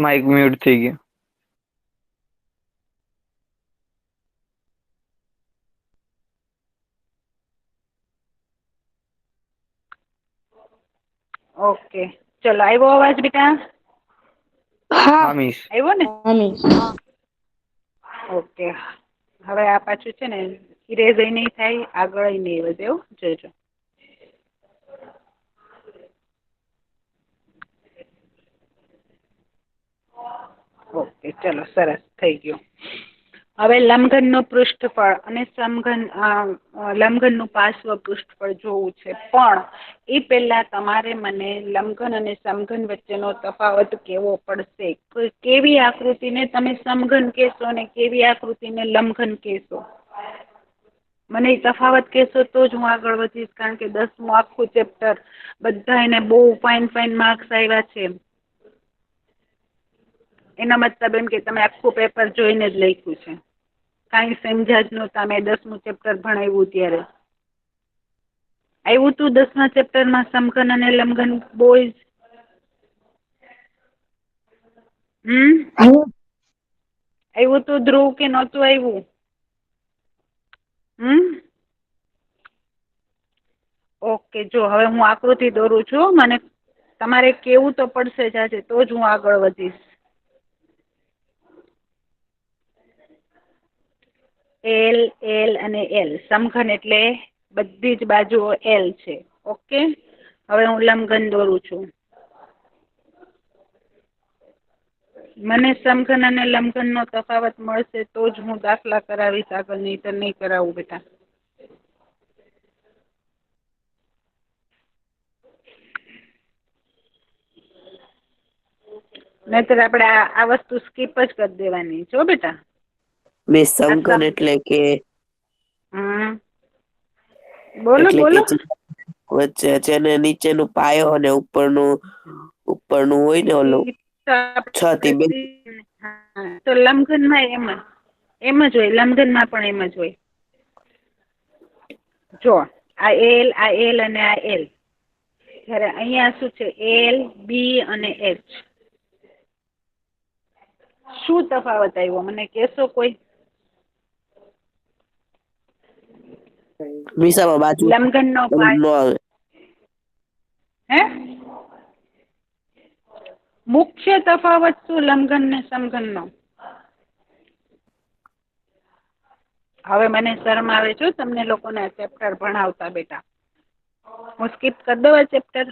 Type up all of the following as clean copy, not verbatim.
Mike mute થઈ ગયું. Okay, ચલો આવ્યો અવાજ બેટા? હા મિસ. આવ્યો ને? ઓકે, હવે આ પાછું છે ને ઇરેઝ નહીં થાય, આગળ નહીં વધે એવું જોજો. ઓકે, ચલો સરસ થઈ ગયું. હવે લંબઘનનું પૃષ્ઠફળ અને લંબઘનનું પાર્શ્વ પૃષ્ઠફળ જોવું છે, પણ એ પહેલા તમારે મને લંબઘન અને સમઘન વચ્ચેનો તફાવત કેવો પડશે. કેવી આકૃતિને તમે સમઘન કહેશો અને કેવી આકૃતિને લંબઘન કહેશો? મને એ તફાવત કહેશો તો જ હું આગળ વધીશ, કારણ કે 10મું આખું ચેપ્ટર બધા એને બહુ ફાઇન માર્ક્સ આવ્યા છે. એનો મતલબ એમ કે તમે આખું પેપર જોઈને જ લખ્યું છે. કાંઈ સમજ્યા જ નહોતા મેં 10મું ચેપ્ટર ભણાવ્યું ત્યારે. આવ્યું તું 10મા ચેપ્ટરમાં સમઘન અને લંબઘન બોયઝ? આવ્યું તું ધ્રુવ કે નહોતું આવ્યું? ઓકે, જો હવે હું આકૃતિ દોરું છું. મને તમારે કેવું તો પડશે જ આજે, તો જ હું આગળ વધીશ. એલ, એલ અને એલ સમઘન એટલે બધી જ બાજુઓ એલ છે. ઓકે, હવે હું લંબઘન દોરું છું. મને સમઘન અને લંબઘનનો તફાવત મળશે તો જ હું દાખલા કરાવીશ આગળ, નહીંતર નહીં કરાવું બેટા. નહીંતર આપણે આ વસ્તુ સ્કીપ જ કરી દેવાની છો બેટા. મિસ સમઘન એટલે કે બોલો એટલે કે બોલો. વચ્ચે છે ને નીચેનું પાયો અને ઉપરનું હોય ને ઓલું છતી બે. તો લંબઘનમાં એમ જ હોય, લંબઘનમાં પણ એમ જ હોય. જો આ એલ અને આ એલ, જ્યારે અહીંયા શું છે? એલ, બી અને એચ. શું તફાવત આવ્યો મને કહેશો કોઈ? મીસામાં બાજુ લંબઘનનો ન પાયો આવે. મુખ્ય તફાવત શું લંબઘન ને સમઘનનો? હવે મને શરમ આવે છે તમને લોકોને ચેપ્ટર ભણાવતા બેટા. હું સ્કીપ કરી દઉં આ ચેપ્ટર?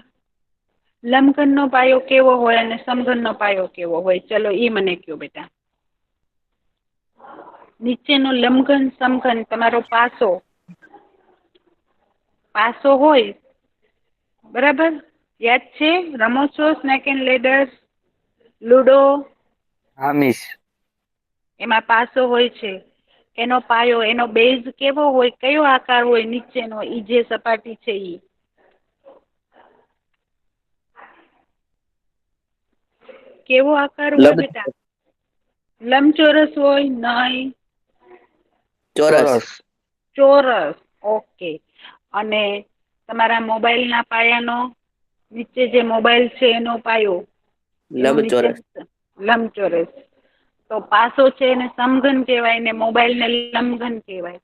લંબઘનનો પાયો કેવો હોય અને સમઘનનો પાયો કેવો હોય? ચલો એ મને કહો બેટા. નીચેનો લંબઘન સમઘન તમારો પાસો હોય, બરાબર? યાદ છે? રમો છો સ્નેક એન્ડ લેડર્સ, લુડો? હા મિસ. એમાં પાસો હોય છે. એનો પાયો, એનો બેઝ કેવો હોય? કયો આકાર હોય નીચેનો? ઈ જે સપાટી છે ઈ. કેવો આકાર હોય બેટા? લંબચોરસ હોય? નહીં. ચોરસ. ચોરસ. ઓકે. અને તમારા મોબાઈલના પાયાનો, નીચે જે મોબાઈલ છે એનો પાયો, એનું નીચે લંબચોરસ. લંબચોરસ. તો પાસો છે એને સમઘન કહેવાય ને મોબાઈલ ને લંબઘન કહેવાય.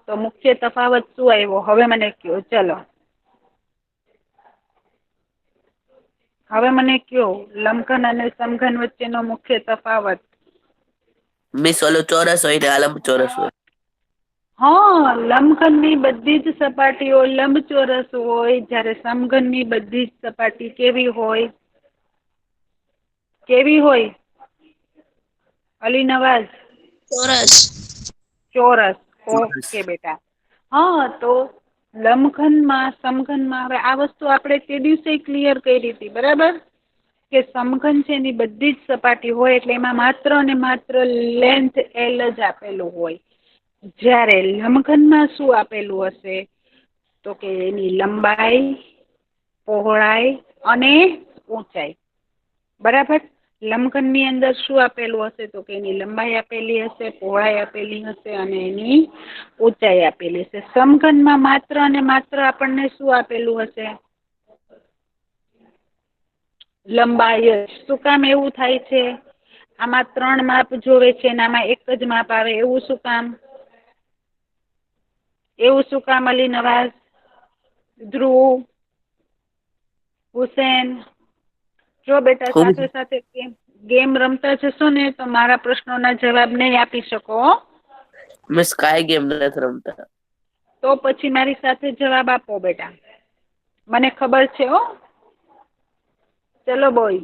તો મુખ્ય તફાવત શું આવ્યો? હવે મને કહો. ચલો હવે મને કહો, લંબઘન અને સમઘન વચ્ચેનો મુખ્ય તફાવત. મિસ ઓલું ચોરસ હોય ને આ લંબચોરસ હોય. હા, લંબઘનની બધી જ સપાટીઓ લંબચોરસ હોય, જ્યારે સમઘનની બધી જ સપાટી કેવી હોય? કેવી હોય? અલી નવાઝ? ચોરસ. ચોરસ. ચોરસ. ઓકે બેટા. હા, તો લંબઘનમાં સમઘનમાં હવે આ વસ્તુ આપણે તે દિવસે ક્લિયર કરી હતી, બરાબર? કે સમઘન છે એની બધી જ સપાટી હોય એટલે એમાં માત્ર ને માત્ર લેન્થ એલ જ આપેલું હોય. જ્યારે લંબઘનમાં શું આપેલું હશે? તો કે એની લંબાઈ, પહોળાઈ અને ઊંચાઈ. બરાબર? લંબઘનની અંદર શું આપેલું હશે? તો કે એની લંબાઈ આપેલી હશે, પહોળાઈ આપેલી હશે અને એની ઊંચાઈ આપેલી હશે. સમઘનમાં માત્ર અને માત્ર આપણને શું આપેલું હશે? લંબાઈ જ. શું કામ એવું થાય છે? આમાં 3 માપ જોવે છે ને આમાં એક જ માપ આવે એવું શું કામ? એવું શું કામ અલી નવાઝ, ધ્રુવ, હુસેન? જો બેટા સાથે સાથે ગેમ રમતા જશો ને તો મારા પ્રશ્નોના જવાબ નહીં આપી શકો. મિસ કાંઈ ગેમ નથી રમતા. તો પછી મારી સાથે જવાબ આપો બેટા. મને ખબર છે હો. ચલો બોય.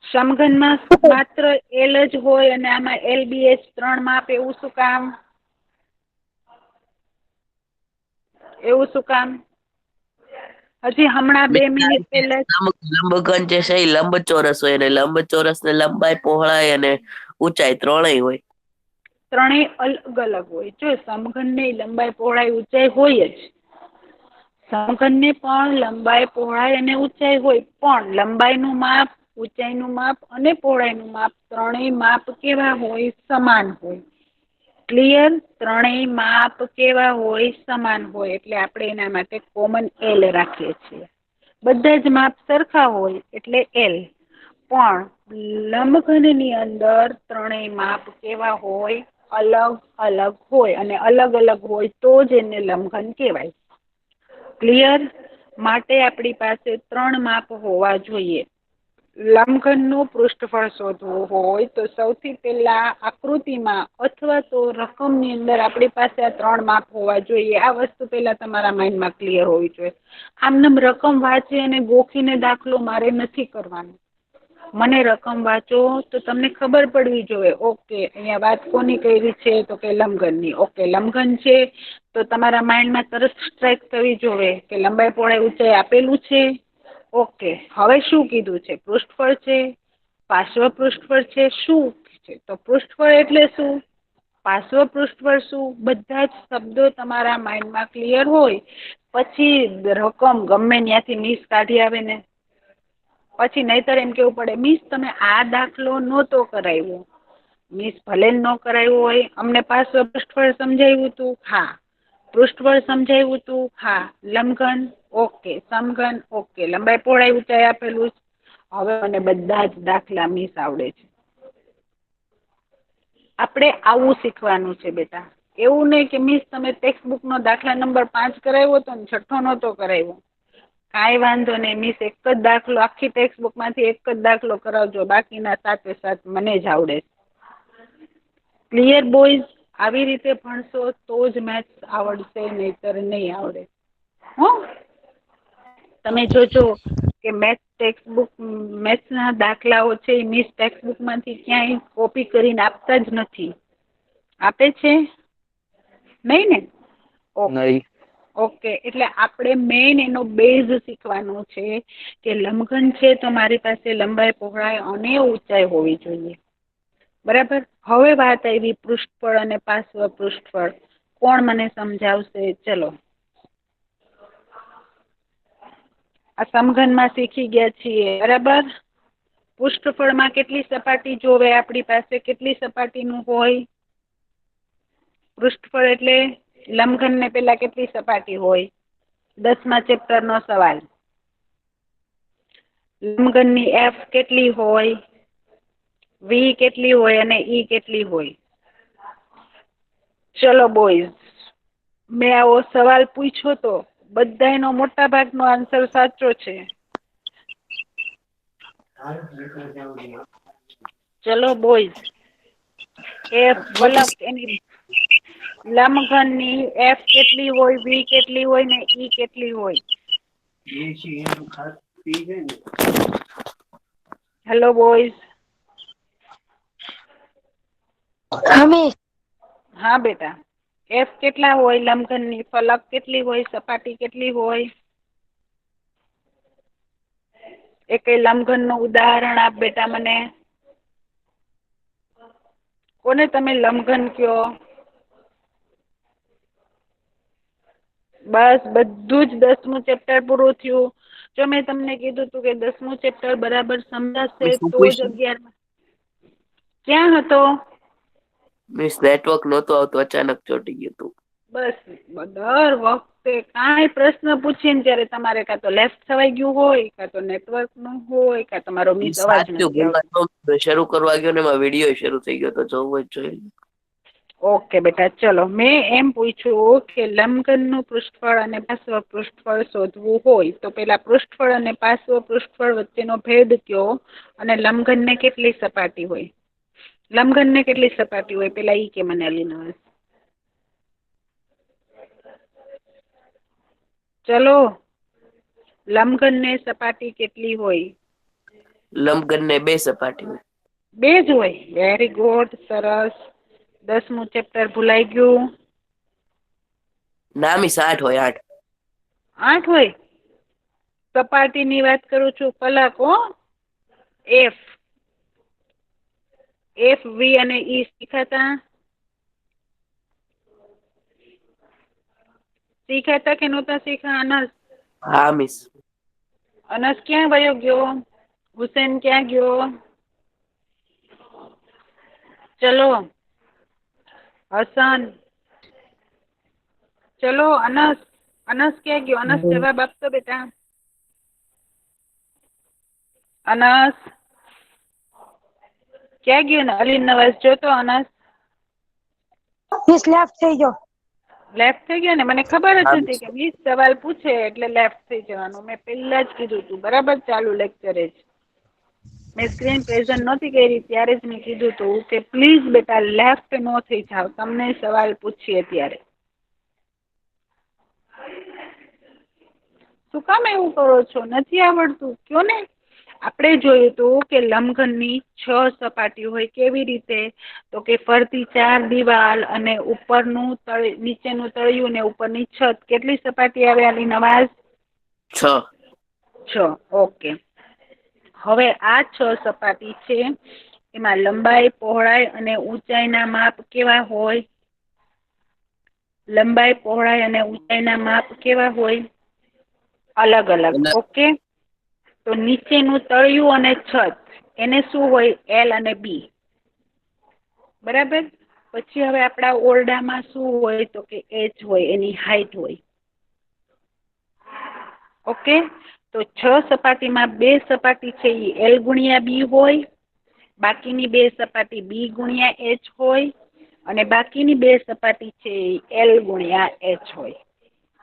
સમઘનમાં માત્ર એલ જ હોય અને આમાં LBH 3 માપ એવું શું કામ? એવું શું કામ? હજી હમણાં 2 મિનિટ પહેલા લંબઘન જે છે એ લંબચોરસ હોય અને લંબચોરસ ને લંબાઈ પહોળાઈ અને ઊંચાઈ 3 હોય. ત્રણેય અલગ અલગ હોય. જો સમઘનને લંબાઈ પહોળાઈ ઊંચાઈ હોય જ. સમઘનને પણ લંબાઈ પહોળાઈ અને ઊંચાઈ હોય પણ લંબાઈનું માપ, ઊંચાઈનું માપ અને પહોળાઈનું માપ 3 માપ કેવા હોય? સમાન હોય. ક્લિયર? 3 માપ કેવા હોય? સમાન હોય. એટલે આપણે એના માટે કોમન L રાખીએ છીએ. બધા જ માપ સરખા હોય એટલે L. પણ લંબઘનની અંદર 3 માપ કેવા હોય? અલગ અલગ હોય અને અલગ અલગ હોય તો જ એને લંબઘન કહેવાય. ક્લિયર? માટે આપણી પાસે 3 માપ હોવા જોઈએ. લંબઘનનું પૃષ્ઠફળ શોધવું હોય તો સૌથી પહેલા આકૃતિમાં અથવા તો રકમની અંદર આપણી પાસે આ 3 માપ હોવા જોઈએ. આ વસ્તુ પહેલા તમારા માઇન્ડમાં ક્લિયર હોવી જોઈએ. આમનેમ રકમ વાંચી અને ગોખીને દાખલો મારે નથી કરવાનો. મને રકમ વાંચો તો તમને ખબર પડવી જોઈએ. ઓકે, અહીંયા વાત કોની કરી છે? તો કે લંબઘનની. ઓકે, લંબઘન છે તો તમારા માઇન્ડમાં તરત સ્ટ્રાઇક થવી જોઈએ કે લંબાઈ પહોળાઈ ઊંચાઈ આપેલું છે. ઓકે, હવે શું કીધું છે? પૃષ્ઠફળ છે, પાર્શ્વ પૃષ્ઠફળ છે. શું છે? તો પૃષ્ઠફળ એટલે શું? પાર્શ્વ પૃષ્ઠફળ શું? બધા જ શબ્દો તમારા માઇન્ડમાં ક્લિયર હોય પછી રકમ ગમે ત્યાંથી મિસ કાઢી આવે ને પછી નહીતર એમ કેવું પડે મિસ તમે આ દાખલો નહોતો કરાવ્યો. મિસ ભલે ન કરાવ્યો હોય, અમને પાર્શ્વ પૃષ્ઠફળ સમજાવ્યું હતું. હા. પૃષ્ઠફળ સમજાવ્યું હતું. હા. લંબઘન ઓકે, સમઘન ઓકે, લંબાઈ પહોળાઈ ઊંચાઈ આપેલું. હવે મને બધા જ દાખલા મિસ આવડે છે. આપણે આવું શીખવાનું છે બેટા. એવું નહીં કે મિસ તમે ટેક્સ્ટબુકનો દાખલા નંબર 5 કરાવ્યો હતો ને 6 નહોતો કરાવ્યો. કાંઈ વાંધો નહીં મિસ એક જ દાખલો આખી ટેક્સ્ટબુકમાંથી એક જ દાખલો કરાવજો. બાકીના 7 મને જ આવડે. Clear boys? આવી રીતે ભણશો તો જ મેથ્સ આવડશે, નહીતર નહીં આવડે. હો? તમે જોજો કે મેથ્સના દાખલાઓ છે એ મિસ ટેક્સ્ટબુકમાંથી ક્યાંય કોપી કરીને આપતા જ નથી. આપે છે? નહીં ને? ઓકે. નહીં. ઓકે, એટલે આપણે મેઇન એનો બેઝ શીખવાનો છે કે લંબઘન છે તો મારી પાસે લંબાઈ પહોળાઈ અને ઊંચાઈ હોવી જોઈએ. બરાબર? હવે વાત આવી પૃષ્ઠફળ અને પાર્શ્વ પૃષ્ઠફળ. કોણ મને સમજાવશે? ચલો. આ સમઘનમાં શીખી ગયા છીએ. બરાબર? પૃષ્ઠફળમાં કેટલી સપાટી જોવે આપણી પાસે? કેટલી સપાટીનું હોય? પૃષ્ઠફળ એટલે લંબઘનને પહેલા કેટલી સપાટી હોય? 10મા ચેપ્ટરનો સવાલ. લંબઘનની F કેટલી હોય? V કેટલી હોય અને E કેટલી હોય? ચલો બોયઝ, મેં આવો સવાલ પૂછ્યો તો બધાયનો મોટા ભાગનો આન્સર સાચો છે. ચલો બોયઝ, F બલક એની લંબઘનની F કેટલી હોય, V કેટલી હોય ને E કેટલી હોય? Hello boys. હા બેટા. F કેટલા હોય લંબઘનની? ફલક કેટલી હોય? સપાટી કેટલી હોય? એકે લંબઘનનું ઉદાહરણ આપ બેટા મને. કોને તમે લંબઘન કયો? બસ બધું જ 10મું ચેપ્ટર પૂરું થયું. જો મેં તમને કીધું હતું કે 10મું ચેપ્ટર બરાબર સમજાશે તો જ 11. ક્યાં હતો? મિસ નેટવર્ક નહોતું આવતું, અચાનક ચોટી ગયું હતું. બસ દર વખતે કાંઈ પ્રશ્ન પૂછીએ ને ત્યારે તમારે કાં તો લેફ્ટ થવાઈ ગયું હોય, કાં તો નેટવર્ક નું હોય, કાં તમારો ઈ મિસ અવાજ સાચું નથી આવતો. શરૂ કરવા ગયો ને એમાં વિડીયો શરૂ થઈ ગયો તો જોવું જ જોઈએ. ઓકે બેટા, ચલો મેં એમ પૂછ્યું કે લંબઘનનું પૃષ્ઠફળ અને પાર્શ્વ પૃષ્ઠફળ શોધવું હોય તો પેલા પૃષ્ઠફળ અને પાર્શ્વ પૃષ્ઠફળ વચ્ચેનો ભેદ કયો અને લંબઘનને કેટલી સપાટી હોય? લંબઘનને કેટલી સપાટી હોય પેલા ઈ કે મને અલીનવાસ. ચલો, લંબઘનને સપાટી કેટલી હોય? લંબઘનને 2 સપાટી હોય. 2 જ હોય. વેરી ગુડ, સરસ. 10મું ચેપ્ટર ભૂલાઈ ગયું? ના મિસ 8 હોય 8. 8 હોય? સપાટીની વાત કરું છું, કલાકો. એફ વી અને ઈ શીખાતા કે નહોતા શીખા? અનસ હા મિસ. અનસ ક્યાં વયો ગયો? હુસેન ક્યાં ગયો? ચલો હસન, ચલો અનસ ક્યાં ગયો? અનસ જવાબ આપતો બેટા. અનસ ક્યાં ગયો? ને અલી નવાઝ જોતો. અનસ મિસ લેફ્ટ થઈ ગયો. લેફ્ટ થઈ ગયો ને? મને ખબર જ હા હતી મિસ. કે મિસ સવાલ પૂછે એટલે લેફ્ટ થઈ જવાનું. મેં પહેલા જ કીધું તું, બરાબર? ચાલુ લેક્ચરે જ મેં સ્ક્રીન પ્રેઝન્ટ નહોતી કરી ત્યારે જ મેં કીધું તું કે પ્લીઝ બેટા લેફ્ટ ન થઈ જાવ તમને સવાલ પૂછીએ ત્યારે. શું કામ એવું કરો છો? નથી આવડતું? કયો ને. આપણે જોયું હતું કે લંબઘનની 6 સપાટી હોય. કેવી રીતે? તો કે ફરતી 4 દિવાલ અને ઉપરનું નીચેનું તળિયું ને ઉપરની છત. કેટલી સપાટી આવે આલી નવાઝ? 6. ઓકે. હવે આ 6 સપાટી છે એમાં લંબાઈ, પહોળાઈ અને ઊંચાઈના માપ કેવા હોય? લંબાઈ, પહોળાઈ અને ઊંચાઈના માપ કેવા હોય? અલગ અલગ. ઓકે. તો નીચેનું તળિયું અને છત એને શું હોય? એલ અને બી. બરાબર. પછી હવે આપણા ઓરડામાં શું હોય? તો કે એચ હોય, એની હાઈટ હોય. ઓકે. તો 6 સપાટીમાં 2 સપાટી છે એ એલ ગુણ્યા બી હોય, બાકીની 2 સપાટી બી ગુણ્યા એચ હોય અને બાકીની 2 સપાટી છે એ એલ ગુણ્યા એચ હોય.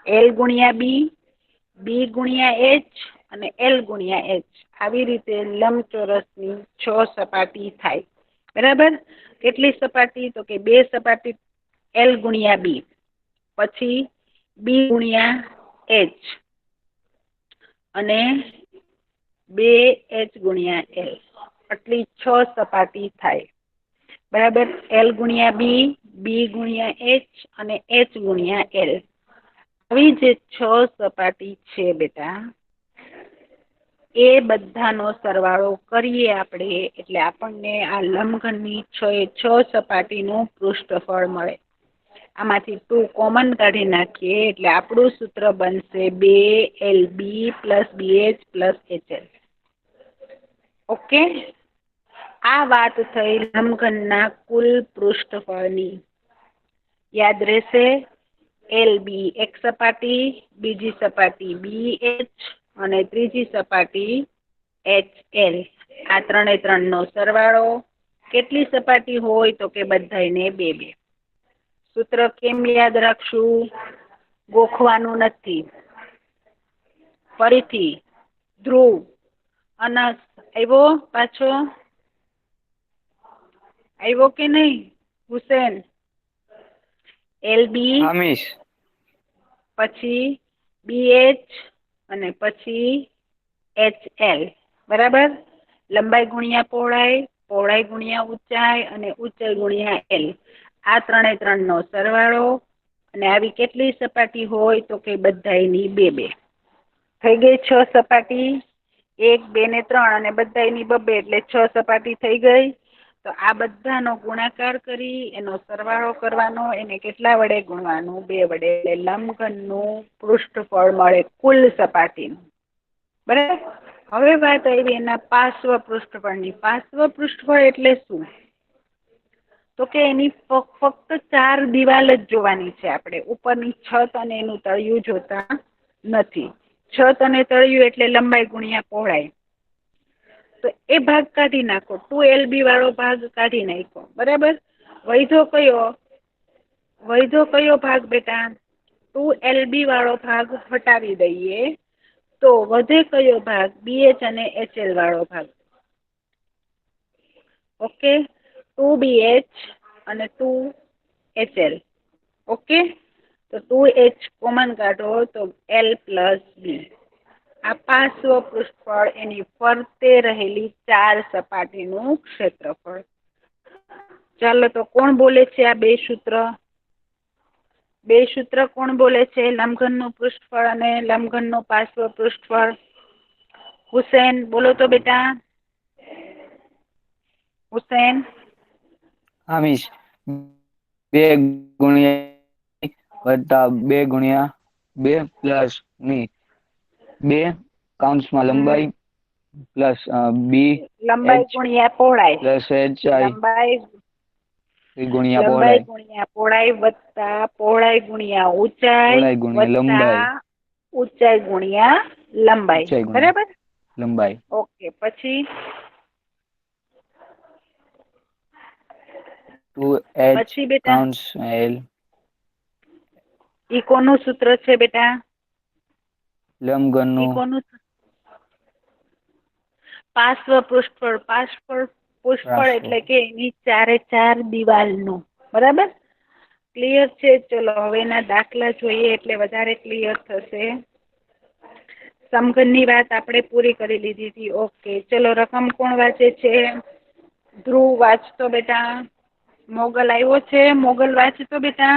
એલ ગુણ્યા બી, બી ગુણ્યા એચ અને એલ ગુણ્યા એચ. આવી રીતે લંબચોરસની 6 સપાટી થાય. બરાબર. કેટલી સપાટી? તો કે 2 સપાટી એલ ગુણ્યા બી, પછી બી ગુણ્યા એચ અને 2 એચ ગુણ્યા એલ. આટલી 6 સપાટી થાય. બરાબર. એલ ગુણ્યા બી, બી ગુણ્યા એચ અને એચ ગુણ્યા એલ. આવી જે 6 સપાટી છે બેટા, એ બધાનો સરવાળો કરીએ આપણે એટલે આપણને આ લંબઘનની 6 સપાટીનું પૃષ્ઠફળ મળે. આમાંથી 2 કોમન કાઢી નાખીએ એટલે આપણું સૂત્ર બનશે 2LB + BH + HL. ઓકે. આ વાત થઈ લંબઘનના કુલ પૃષ્ઠફળની. યાદ રહેશે? LB એક સપાટી, બીજી સપાટી BH અને ત્રીજી સપાટી HL. આ 3 નો સરવાળો. કેટલી સપાટી હોય? તો કે બધાયને 2 2. સૂત્ર કેમ યાદ રાખશું? ગોખવાનું નથી. ફરીથી ધ્રુવ, અનસ આવ્યો પાછો? આવ્યો કે નહીં? હુસેન LB હા મિસ. પછી BH અને પછી HL. બરાબર. લંબાઈ ગુણ્યા પહોળાઈ, પહોળાઈ ગુણ્યા ઊંચાઈ અને ઊંચાઈ ગુણ્યા એલ. આ 3 નો સરવાળો. અને આવી કેટલી સપાટી હોય? તો કે બધાયની 2 2. થઈ ગઈ 6 સપાટી. 1 2 ને 3 અને બધાયની 2 2 એટલે 6 સપાટી થઈ ગઈ. તો આ બધાનો ગુણાકાર કરી એનો સરવાળો કરવાનો. એને કેટલા વડે ગુણવાનું? 2 વડે. એટલે લંબઘનનું પૃષ્ઠફળ મળે કુલ સપાટીનું. બરાબર. હવે વાત આવી એના પાર્શ્વ પૃષ્ઠફળની. પાર્શ્વ પૃષ્ઠફળ એટલે શું? તો કે એની ફક્ત 4 દિવાલ જ જોવાની છે આપણે, ઉપરની છત અને એનું તળિયું જોતા નથી. છત અને તળિયું એટલે લંબાઈ ગુણ્યા પહોળાઈ. તો એ ભાગ કાઢી નાખો, 2LB વાળો ભાગ કાઢી નાખો. બરાબર. વૈધો કયો ભાગ બેટા? 2LB વાળો ભાગ હટાવી દઈએ તો વધે કયો ભાગ? BH અને HL વાળો ભાગ. ઓકે, 2BH અને 2HL. ઓકે, તો 2H કોમન કાઢો તો L પ્લસ B. આ પાર્શ્વ પૃષ્ઠફળ એની ફરતે રહેલી 4 સપાટીનું ક્ષેત્રફળ. ચાલો તો કોણ બોલે છે આ બે સૂત્ર? બે સૂત્ર કોણ બોલે છે? લંબઘનનું પૃષ્ઠફળ અને લંબઘનનું પાર્શ્વ પૃષ્ઠફળ. હુસેન બોલો તો બેટા. હુસેન. હા મિસ. 2 ગુણ્યા વત્તા 2 ગુણ્યા 2 પ્લસ ની 2 કૌંસમાં લંબાઈ પ્લસ બી લંબાઈ ગુણ્યા પહોળાઈ પ્લસ એચ લંબાઈ ગુણ્યા લંબાઈ પહોળાઈ ગુણ્યા પહોળાઈ વત્તા પહોળાઈ ગુણ્યા ઊંચાઈ પહોળાઈ ગુણ્યા લંબાઈ વત્તા ઊંચાઈ ગુણ્યા લંબાઈ. ઊંચાઈ ગુણ્યા બરાબર. લંબાઈ. ઓકે, પછી 2h પછી બેટા કૌંસ L ઈ કોનું સૂત્ર છે બેટા? ઈ લંબઘનનું કોનું? પાર્શ્વ પૃષ્ઠફળ. પાર્શ્વ પૃષ્ઠફળ એટલે કે એની 4 દિવાલનું. બરાબર. ક્લિયર છે? ચલો હવે એના દાખલા જોઈએ એટલે વધારે ક્લિયર થશે. સમઘનની વાત આપણે પૂરી કરી લીધી હતી. ઓકે, ચલો રકમ કોણ વાંચે છે? ધ્રુવ વાંચતો બેટા. મોગલ આવ્યો છે? મોગલ વાંચતો બેટા.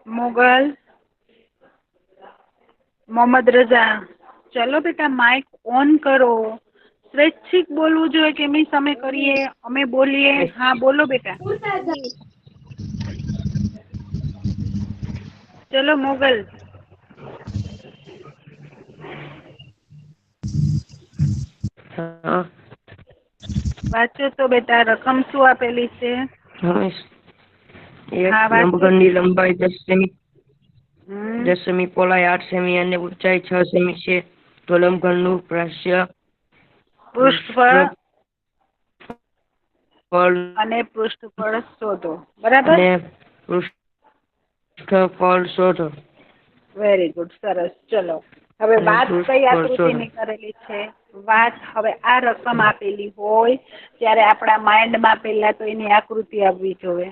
મોગલ. મોહમ્મદ રઝા. ચલો બેટા માઇક ઓન કરો. સ્વૈચ્છિક બોલવું જોઈએ કે મિસ અમે કરીએ, અમે બોલીએ? હા બોલો બેટા. ચલો મોગલ. હા વાંચો તો બેટા. રકમ શું આપેલી છે? હા, એક હા, વાંચો. લંબઘનની લંબાઈ 10 સેમી, હમ 10 સેમી, પહોળાઈ 8 સેમી અને ઊંચાઈ 6 સેમી છે. તો લંબઘનનું પૃષ્ઠફળ અને પૃષ્ઠફળ શોધો. બરાબર. અને પૃષ્ઠફળ શોધો. વેરી ગુડ, સરસ. ચલો હવે અને વાત કઈ પૃષ્ઠફળ આકૃતિની કરેલી છે? વાત હવે આ રકમ આપેલી હોય ત્યારે આપણા માઇન્ડમાં પહેલા તો એની આકૃતિ આવવી જોઈએ.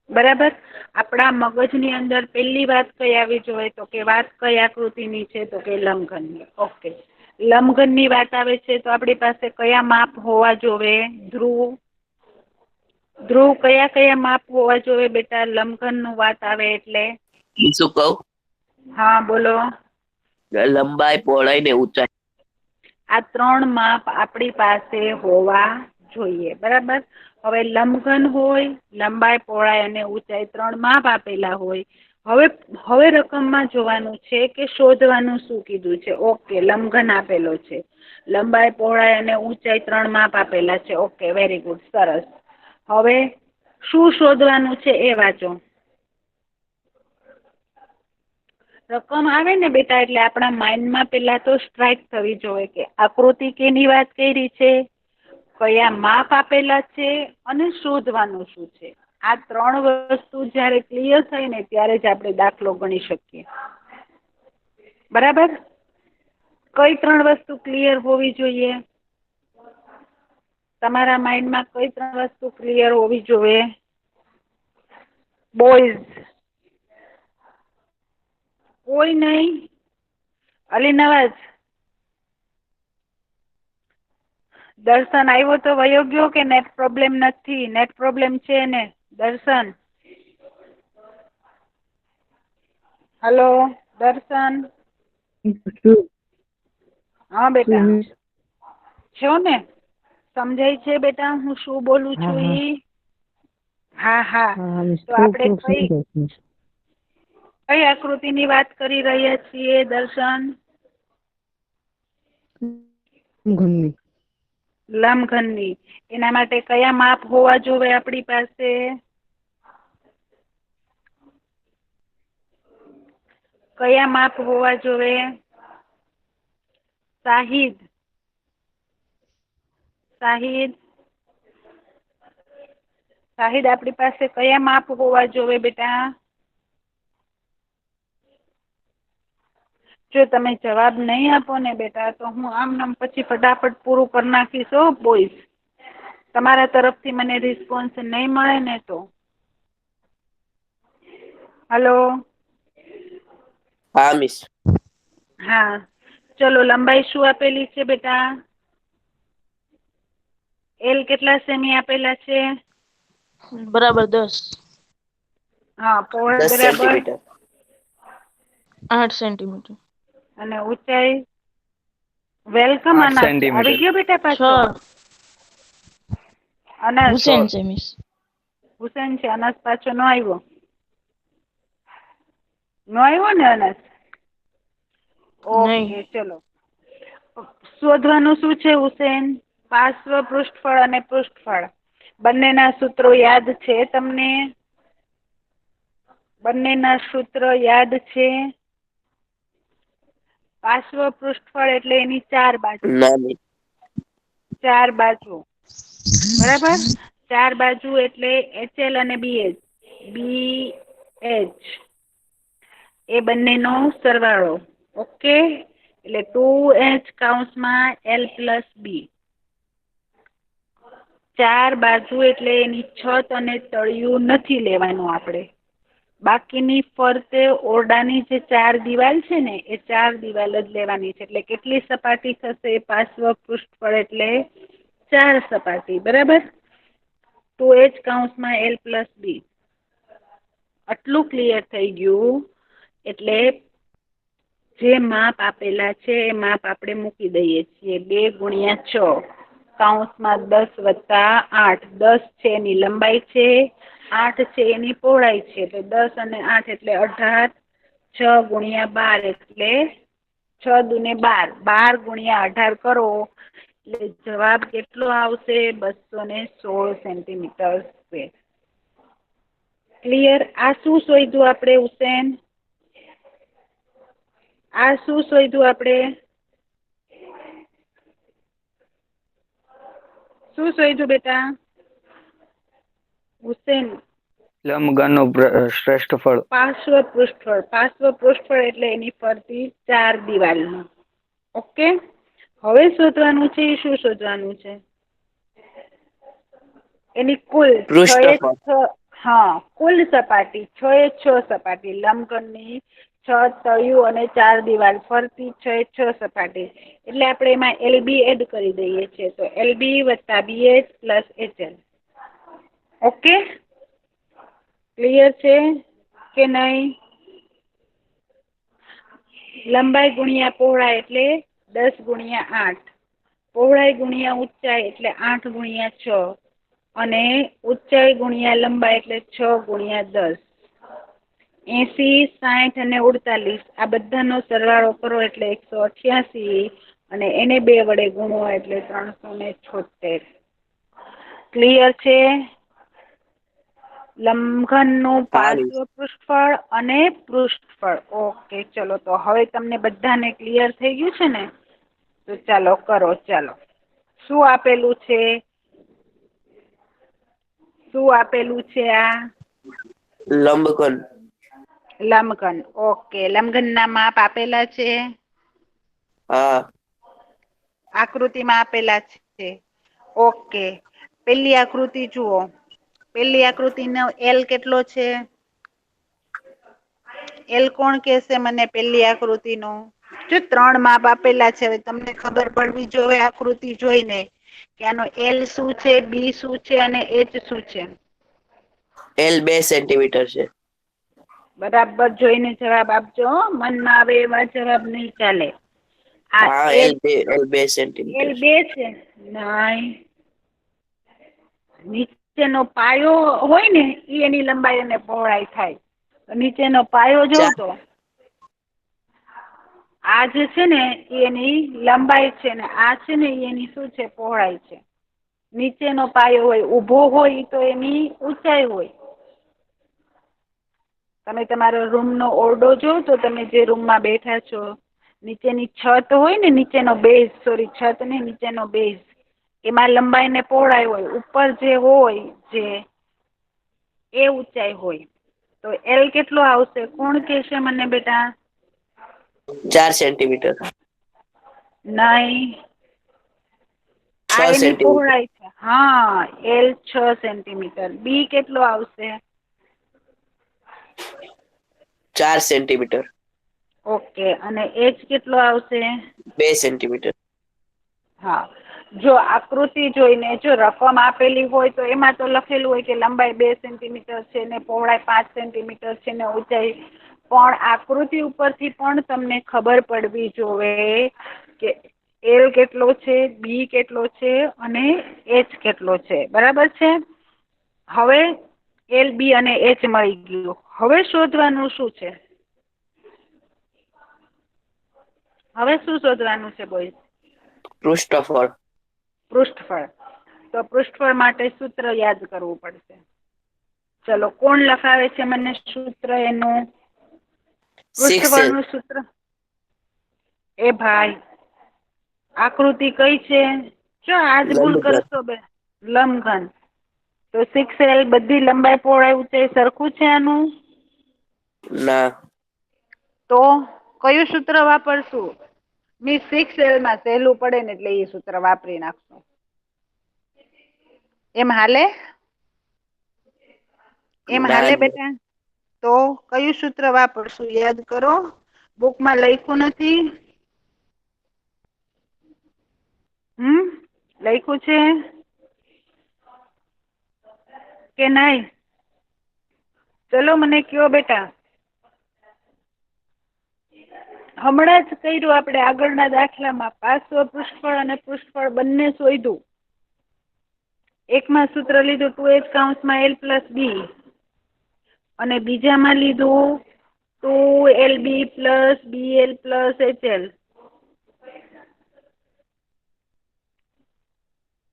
બરાબર. આપણા મગજની અંદર પહેલી વાત કઈ આવી જોઈએ? તો કે વાત કઈ આકૃતિની છે? તો કે લંબઘનની. ઓકે, લંબઘનની વાત આવે છે તો આપણી પાસે કયા માપ હોવા જોવે? ધ્રુવ. ધ્રુવ કયા કયા માપ હોવા જોઈએ બેટા લંબઘનનું વાત આવે એટલે? શું કહું? હા બોલો. લંબાઈ, પહોળાઈ ને ઊંચાઈ. આ 3 માપ આપણી પાસે હોવા જોઈએ. બરાબર. હવે લંબઘન હોય, લંબાઈ, પહોળાઈ અને ઊંચાઈ 3 માપ આપેલા હોય. હવે રકમમાં જોવાનું છે કે શોધવાનું શું કીધું છે. ઓકે, લંબઘન આપેલો છે, લંબાઈ, પહોળાઈ અને ઊંચાઈ 3 માપ આપેલા છે. ઓકે, વેરી ગુડ, સરસ. હવે શું શોધવાનું છે એ વાંચો. રકમ આવે ને બેટા એટલે આપણા માઇન્ડમાં પહેલા તો સ્ટ્રાઇક થવી જોઈએ કે આકૃતિ કેની વાત કરી છે, કયા માપ આપેલા છે અને શોધવાનું શું છે. આ 3 વસ્તુ જ્યારે ક્લિયર થાય ને ત્યારે જ આપણે દાખલો ગણી શકીએ. બરાબર. કઈ 3 વસ્તુ ક્લિયર હોવી જોઈએ તમારા માઇન્ડમાં? કઈ 3 વસ્તુ ક્લિયર હોવી જોઈએ બોયઝ? કોઈ નહીં? અલી નવાજ. દર્શન આવ્યો તો વયો ગયો કે નેટ પ્રોબ્લેમ નથી? નેટ પ્રોબ્લેમ છે ને દર્શન? હલો દર્શન. હા બેટા છો ને? સમજાય છે બેટા હું શું બોલું છું ઈ? હા હા. તો આપણે કઈ આકૃતિની વાત કરી રહ્યા છીએ દર્શન? લંબઘનની. એના માટે કયા માપ હોવા જોઈએ આપણી પાસે? કયા માપ હોવા જોઈએ? શાહિદ શાહિદ શાહિદ આપણી પાસે કયા માપ હોવા જોઈએ બેટા? જો તમે જવાબ નહીં આપો ને બેટા તો હું આમ પછી ફટાફટ પૂરું કરી નાખીશ હો બોઈસ. તમારા તરફથી મને રિસ્પોન્સ નહીં મળે ને તો. હલો. હા મિસ. હા ચલો, લંબાઈ શું આપેલી છે બેટા? એલ કેટલા સેમી આપેલા છે? બરાબર 10. હા, પહોળાઈ 10 બરાબર? સેન્ટીમીટર. 8 સેન્ટીમીટર. અને ઊંચાઈ? વેલકમ 8 અનાસ, આવી સેન્ટીમીટર. ગયો બેટા પાછો? 6. અનાસ હુસેન છે મિસ. હુસેન છે, અનાસ પાછો ન આવ્યો. ન આવ્યો ને અનાસ? નહીં. ઓકે ચલો. શોધવાનું શું છે હુસેન? પાર્શ્વ પૃષ્ઠફળ અને પૃષ્ઠફળ. બંનેના સૂત્રો યાદ છે તમને? બંનેના સૂત્ર યાદ છે? પાર્શ્વ પૃષ્ઠફળ એટલે એની 4 બાજુ. ના મિસ. 4 બાજુ બરાબર. 4 બાજુ એટલે HL અને BH. BH એ બંનેનો સરવાળો. ઓકે, એટલે 2H કૌંસમાં L પ્લસ B. 4 બાજુ એટલે એની છત અને તળિયું નથી લેવાનું આપણે. બાકીની ફરતે ઓરડાની જે 4 દિવાલ છે ને એ 4 દિવાલ જ લેવાની છે. એટલે કેટલી સપાટી થશે? પાર્શ્વ પૃષ્ઠફળ એટલે 4 સપાટી. બરાબર. 2H કૌંસમાં L પ્લસ B. આટલું ક્લિયર થઈ ગયું. એટલે જે માપ આપેલા છે એ માપ આપણે મૂકી દઈએ છીએ. 2 ગુણ્યા 6 કૌંસમાં 10 વત્તા 8. 10 છે એની લંબાઈ છે, 8 છે એની પહોળાઈ છે. તો 10 અને 8 એટલે 18. 6 ગુણ્યા 12 એટલે 6 દુને 12. 12 ગુણ્યા 18 કરો એટલે જવાબ કેટલો આવશે? 216 સેન્ટીમીટર સ્ક્વેર. ક્લિયર? આ શું શોધ્યું આપણે હુસેન? આ શું શોધ્યું આપણે? શું શોધ્યું બેટા? હુસેન લંબઘનનું શ્રેષ્ઠફળ. પાર્શ્વ પૃષ્ઠફળ. પાર્શ્વ પૃષ્ઠફળ એટલે એની ફરતી 4 દિવાલનું. ઓકે, હવે શોધવાનું છે. શું શોધવાનું છે? એની કુલ 6 એ પૃષ્ઠફળ. 6. હા, કુલ સપાટી 6 એ 6 સપાટી. લંબઘનની છત, તળિયું અને 4 દિવાલ ફરતી 6 એ 6 સપાટી. એટલે આપણે એમાં LB એડ કરી દઈએ છીએ. તો LB વત્તા BH plus HL. Okay, clear છે કે નહીં? લંબાઈ ગુણ્યા પહોળાઈ એટલે 10 ગુણ્યા 8. પહોળાઈ ગુણ્યા ઊંચાઈ એટલે 8 ગુણ્યા 6. અને ઊંચાઈ ગુણ્યા લંબાઈ એટલે 6 ગુણ્યા 10. 80, 60 અને 48 આ બધાનો સરવાળો કરો એટલે 188. અને એને 2 વડે ગુણો એટલે 376. ક્લિયર છે? લંબઘનનું હા મિસ. પાર્શ્વ પૃષ્ઠફળ અને પૃષ્ઠફળ. ઓકે ચલો, તો હવે તમને બધાને ક્લિયર થઈ ગયું છે ને? તો ચાલો કરો. ચાલો, શું આપેલું છે? શું આપેલું છે? આ લંબઘન. લંબઘન. ઓકે, લંબઘનના માપ આપેલા છે. હા. આકૃતિમાં આપેલા છે. ઓકે, પેલી આકૃતિ જુઓ. પેલી આકૃતિનો L કેટલો છે? L કોણ કહેશે મને પેલી આકૃતિનો? જો 3 માપ આપેલા છે. હવે તમને ખબર પડવી જોઈએ આકૃતિ જોઈને કે આનો L શું છે, B શું છે અને H શું છે. L 2 સેન્ટીમીટર છે. બરાબર જોઈને જવાબ આપજો. મનમાં આવે એવા જવાબ નહીં ચાલે. આ હા, L L 2 સેન્ટીમીટર છે. 2 છે. નહીં, નીચેનો પાયો હોય ને એ એની લંબાઈ અને પહોળાઈ થાય. નીચેનો પાયો જો તો આ જે છે ને એ એની લંબાઈ છે ને આ છે ને એ એની શું છે પહોળાઈ છે. નીચેનો પાયો હોય ઊભો હોય તો એની ઊંચાઈ હોય. તમે તમારો રૂમનો ઓરડો જો તો તમે જે રૂમમાં બેઠા છો નીચેની છત હોય ને નીચેનો બેઝ છત ને નીચેનો બેઝ એમાં લંબાઈ ને પહોળાઈ હોય. ઉપર જે હોય જે એ ઊંચાઈ હોય. તો એલ કેટલો આવશે કોણ કહેશે મને બેટા? 4 સેન્ટીમીટર. નહીં, આ 6 એની સેન્ટીમીટર. પહોળાઈ છે. હા, એલ 6 સેન્ટીમીટર. બી કેટલો આવશે? 4 સેન્ટીમીટર. ઓકે. અને એચ કેટલો આવશે? 2 સેન્ટીમીટર. હા, જો આકૃતિ જોઈને જો રકમ આપેલી હોય તો એમાં તો લખેલું હોય કે લંબાઈ 2 સેન્ટીમીટર છે ને પહોળાઈ 5 સેન્ટીમીટર છે ને ઊંચાઈ. પણ આકૃતિ ઉપરથી પણ તમને ખબર પડવી જોવે કે એલ કેટલો છે, બી કેટલો છે અને એચ કેટલો છે. બરાબર છે? હવે એલ, બી અને એચ મળી ગયું. હવે શોધવાનું શું છે? હવે શું શોધવાનું છે બોય? પૃષ્ઠફળ. પૃષ્ઠફળ. તો પૃષ્ઠફળ માટે સૂત્ર યાદ કરવું પડશે. ચલો, કોણ લખાવે છે મને સૂત્ર એનું? 6 પૃષ્ઠફળનું સૂત્ર. એ ભાઈ, આકૃતિ કઈ છે? જો આજ ભૂલ લંબઘન. કરશો બે. લંબઘન. તો 6L બધી લંબાઈ પહોળાઈ ઊંચાઈ સરખું છે આનું? ના. તો કયું સૂત્ર વાપરશું? 6L માં સહેલું પડે ને એટલે એ સૂત્ર વાપરી નાખશું. એમ હાલે? એમ ના. હાલે બેટા? તો કયું સૂત્ર વાપરશું યાદ કરો. બુકમાં લખ્યું નથી? લખ્યું છે કે નહીં? ચલો મને કયો બેટા. હમણાં જ કર્યું આપણે આગળના દાખલામાં. પાર્શ્વ પૃષ્ઠફળ અને પૃષ્ઠફળ બંને શોધ્યું. એકમાં સૂત્ર લીધું 2h કૌંસમાં L પ્લસ બી અને બીજામાં લીધું 2LB plus BL plus HL.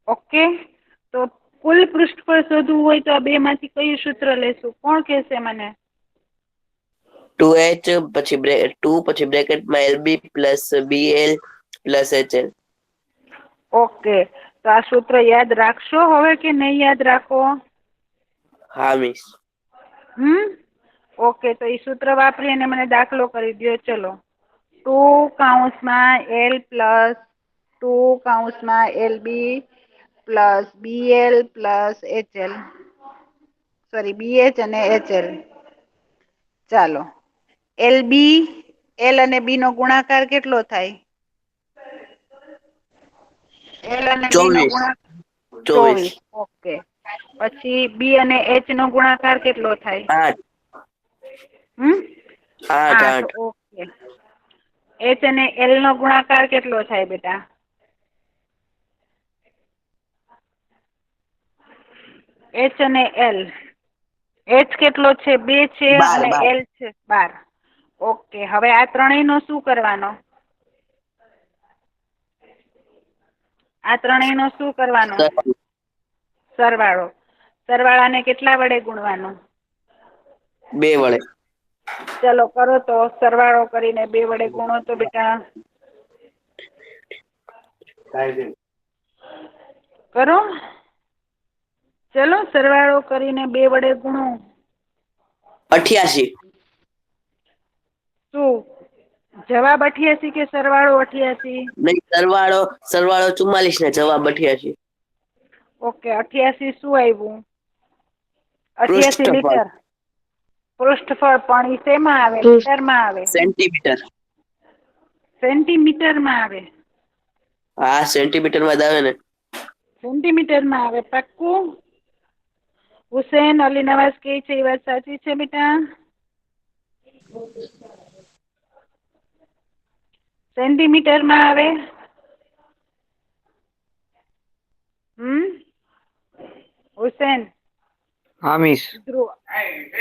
Okay. તો કુલ પૃષ્ઠફળ શોધવું હોય તો આ બે માંથી કયું સૂત્ર લેશું? કોણ કહેશે મને? 2h પછી 2 પછી બ્રેકેટમાં LB plus BL plus HL. Okay. તો આ સૂત્ર યાદ રાખશો હવે કે નહીં યાદ રાખો? હા મિસ. ઓકે. તો એ સૂત્ર વાપરી અને મને દાખલો કરી દો. ચલો, 2 કૌંસમાં L પ્લસ 2 કૌંસમાં LB plus BL plus HL. Sorry, BH અને HL. ચાલો, LB, L અને B નો ગુણાકાર કેટલો થાય? L અને B નો 24. ગુણાકાર 24. 24. ઓકે. પછી B અને H નો ગુણાકાર કેટલો થાય? 8. 8. 8. ઓકે. H અને L નો ગુણાકાર કેટલો થાય બેટા? H અને L. H કેટલો છે? 2 છે 12. અને 12. L છે 12. ઓકે. હવે આ ત્રણેયનો શું કરવાનો? આ ત્રણેયનો શું કરવાનો? સરવાળો. સરવાળાને કેટલા વડે ગુણવાનું? 2 વડે. ચલો કરો તો. સરવાળો કરીને 2 વડે ગુણો તો બેટા. કરો. ચલો, સરવાળો કરીને 2 વડે ગુણો. 88. શું જવાબ 88 કે સરવાળો 88? નહીં, સરવાળો 44 ને જવાબ 88. ઓકે. 88 શું આવ્યું? 88 પૃષ્ઠફળ. લીટર. પૃષ્ઠફળ. પણ ઈ શેમાં આવે? લીટરમાં આવે? સેન્ટીમીટર. સેન્ટીમીટરમાં આવે? હા, સેન્ટીમીટરમાં જ આવે ને. સેન્ટીમીટરમાં આવે? પાક્કું? હુસેન અલી નવાઝ કહે છે એ વાત સાચી છે બેટા? સેન્ટીમીટરમાં આવે? હુસેન? હા મિસ. ધ્રુવ,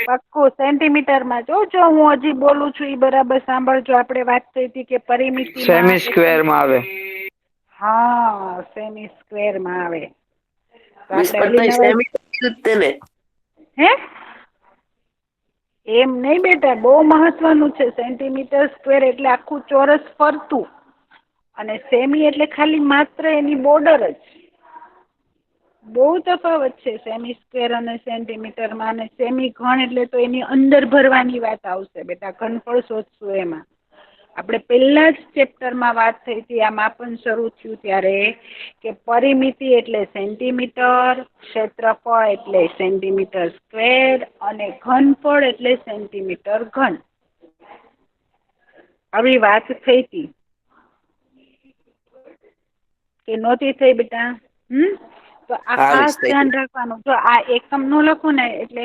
પાક્કું સેન્ટીમીટરમાં જો હું હજી બોલું છું એ બરાબર સાંભળજો. આપણે વાત થઈ હતી કે પરિમિતિમાં સેમી સ્ક્વેર માં આવે. હા સેમી સ્ક્વેર માં આવે. તો મિસ આપણે પણ તઈ અલીનવાજ સેમી કીધું જ તેને. હે એમ નહીં બેટા, બહુ મહત્વનું છે. સેન્ટીમીટર સ્ક્વેર એટલે આખું ચોરસ ફરતું, અને સેમી એટલે ખાલી માત્ર એની બોર્ડર જ. બહુ તફાવત છે સેમી સ્ક્વેર અને સેન્ટીમીટરમાં. અને સેમી ઘન એટલે તો એની અંદર ભરવાની વાત આવશે બેટા. ઘનફળ શોધશું એમાં. આપણે પહેલા જ ચેપ્ટરમાં વાત થઈ હતી, આ માપન શરૂ થયું ત્યારે, કે પરિમિતિ એટલે સેન્ટીમીટર, ક્ષેત્રફળ એટલે સેન્ટીમીટર સ્ક્વેર, અને ઘનફળ એટલે સેન્ટીમીટર ઘન. આવી વાત થઈ હતી કે નહોતી થઈ બેટા? તો આ હા ખાસ મિસ થઈ ધ્યાન રાખવાનું. જો આ એકમ નો લખો ને એટલે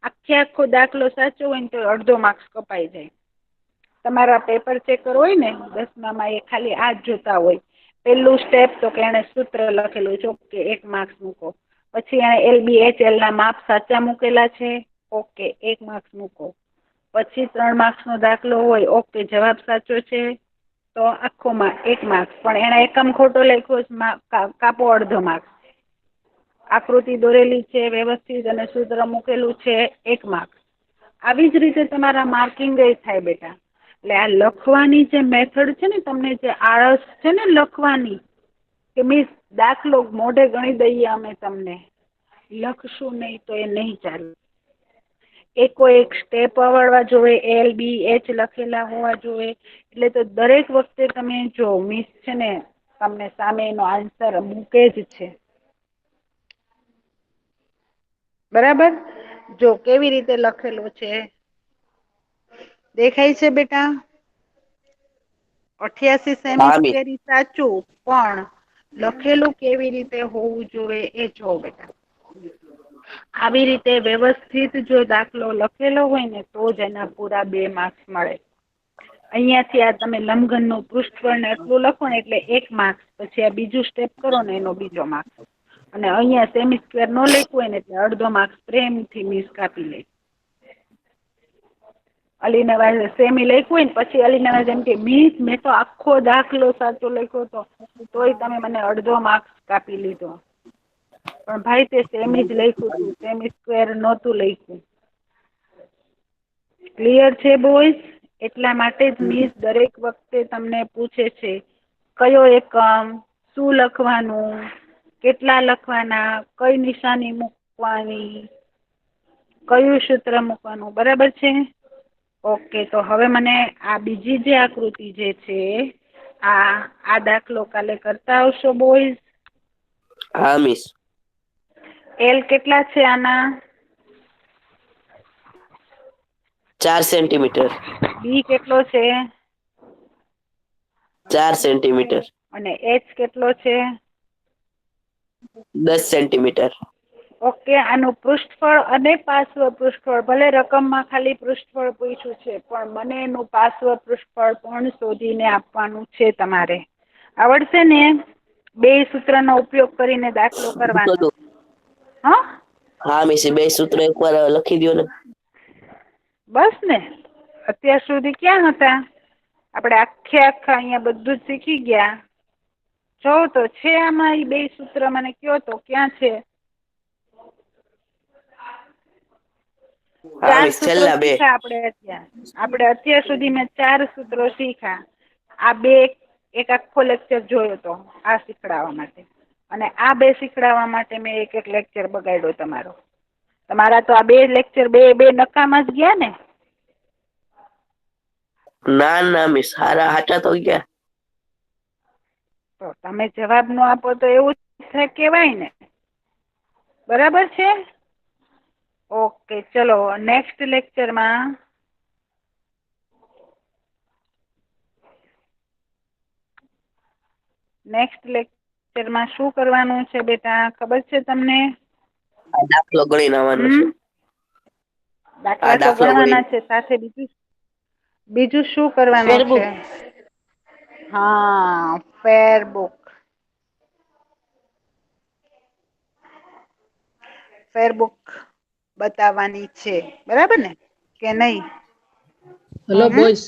આખો દાખલો સાચો હોય ને તો અડધો માર્ક્સ કપાઈ જાય. તમારા પેપર ચેકર હોય ને 10મામાં, એ ખાલી આ જ જોતા હોય. પેલું સ્ટેપ તો કે એને સૂત્ર લખેલું છે, ઓકે 1 માર્ક્સ મૂકો. પછી એને LBHL ના માપ સાચા મૂકેલા છે, ઓકે 1 માર્ક્સ મૂકો. પછી 3 માર્ક્સનો દાખલો હોય, ઓકે જવાબ સાચો છે તો આખો 1 માર્ક્સ. પણ એણે એકમ ખોટો લખ્યો, કાપો અડધો માર્ક્સ. આકૃતિ દોરેલી છે વ્યવસ્થિત અને સૂત્ર મૂકેલું છે, 1 માર્ક્સ. આવી જ રીતે તમારા માર્કિંગ થાય બેટા. એટલે આ લખવાની જે મેથડ છે ને, તમને જે આળસ છે ને લખવાની, કે મિસ દાખલો મોઢે ગણી દઈએ અમે તમને, લખશું નહીં તો એ નહીં ચાલે. એક સ્ટેપ આવડવા જોઈએ, LBH લખેલા હોવા જોઈએ. એટલે તો દરેક વખતે તમે જો મિસ છે ને તમને સામે એનો આન્સર મૂકે જ છે. બરાબર? જો કેવી રીતે લખેલો છે, દેખાય છે બેટા? 88 સેમી હા મિસ. સ્ક્વેર સાચું, પણ લખેલું કેવી રીતે હોવું જોઈએ એ જો બેટા. આવી રીતે વ્યવસ્થિત જો દાખલો લખેલો હોય ને તો જ એના પૂરા 2 માર્ક્સ મળે. અહીંયાથી આ તમે લંબઘનનું પૃષ્ઠફળ ને એટલું લખો ને એટલે 1 માર્ક્સ. પછી આ બીજું સ્ટેપ કરો ને એનો બીજો માર્ક્સ. અને અહીંયા સેમી સ્ક્વેર નો લખ્યું હોય ને એટલે અડધો માર્ક્સ પ્રેમથી મિસ કાપી લે. અલીનવાજ સેમી લખ્યું હોય ને પછી અલીનવાજ એમ કે મિસ મેં તો આખો દાખલો સાચો લખ્યો હતો, તોય તમે મને અડધો માર્ક્સ કાપી લીધો. પણ ભાઈ તે સેમી જ લખ્યું હતું, સેમી સ્ક્વેર નહોતું લખ્યું. ક્લિયર છે બોયઝ? એટલા માટે જ મિસ દરેક વખતે તમને પૂછે છે કયો એકમ, શું લખવાનું, કેટલા લખવાના, કઈ નિશાની મૂકવાની, કયું સૂત્ર મૂકવાનું. બરાબર છે? ઓકે. તો હવે મને આ બીજી જે આકૃતિ જે છે, આ દાખલો કાલે કરતા આવશો બોયઝ? હા મિસ. L કેટલા છે આના? 4 સેન્ટીમીટર. B કેટલો છે? 4 સેન્ટીમીટર. અને H કેટલો છે? 10 સેન્ટીમીટર. ઓકે. આનું પૃષ્ઠફળ અને પાર્શ્વ પૃષ્ઠફળ, ભલે રકમમાં ખાલી પૃષ્ઠફળ પૂછ્યું છે, પણ મને એનું પાર્શ્વ પૃષ્ઠફળ પણ શોધીને આપવાનું છે તમારે. આવડશે ને? 2 સૂત્રનો ઉપયોગ કરીને દાખલો કરવાનો. હા? હા મિસ, 2 સૂત્ર એકવાર લખી દો ને. બસ ને, અત્યાર સુધી ક્યાં હતા? આપણે આખા અહીંયા બધું જ શીખી ગયા. જો તો છે આમાં એ 2 સૂત્ર, મને કયો તો ક્યાં છે? હા 4 મિસ, સૂત્રો છેલ્લા 2. શીખ્યા અત્યાર સુધી મેં 4 સૂત્રો શીખ્યા. આ 2 એક આખો લેક્ચર જોયો તો આ શીખડાવવા માટે, અને આ 2 શીખડાવવા માટે મેં એક લેક્ચર બગાડ્યો તમારો. તમારા તો આ 2 લેક્ચર બે નકામાં જ ગયા ને? ના ના મિસ, હાચા તો ગયા. તો તમે જવાબ ન આપો તો એવું કહેવાય ને. બરાબર છે? ઓકે. ચલો નેક્સ્ટ લેક્ચરમાં શું કરવાનું છે બેટા, ખબર છે તમને? આ દાખલો ગણીને આવવાનો છે. આ દાખલા તો દાખલો ગણીને. ગણવાના છે, સાથે બીજું શું કરવાનું છે? વેરબુક. હા, ફેરબુક. ફેરબુક બતાવવાની છે બરાબર ને કે નહીં હેલો હમ? બોಯ್સ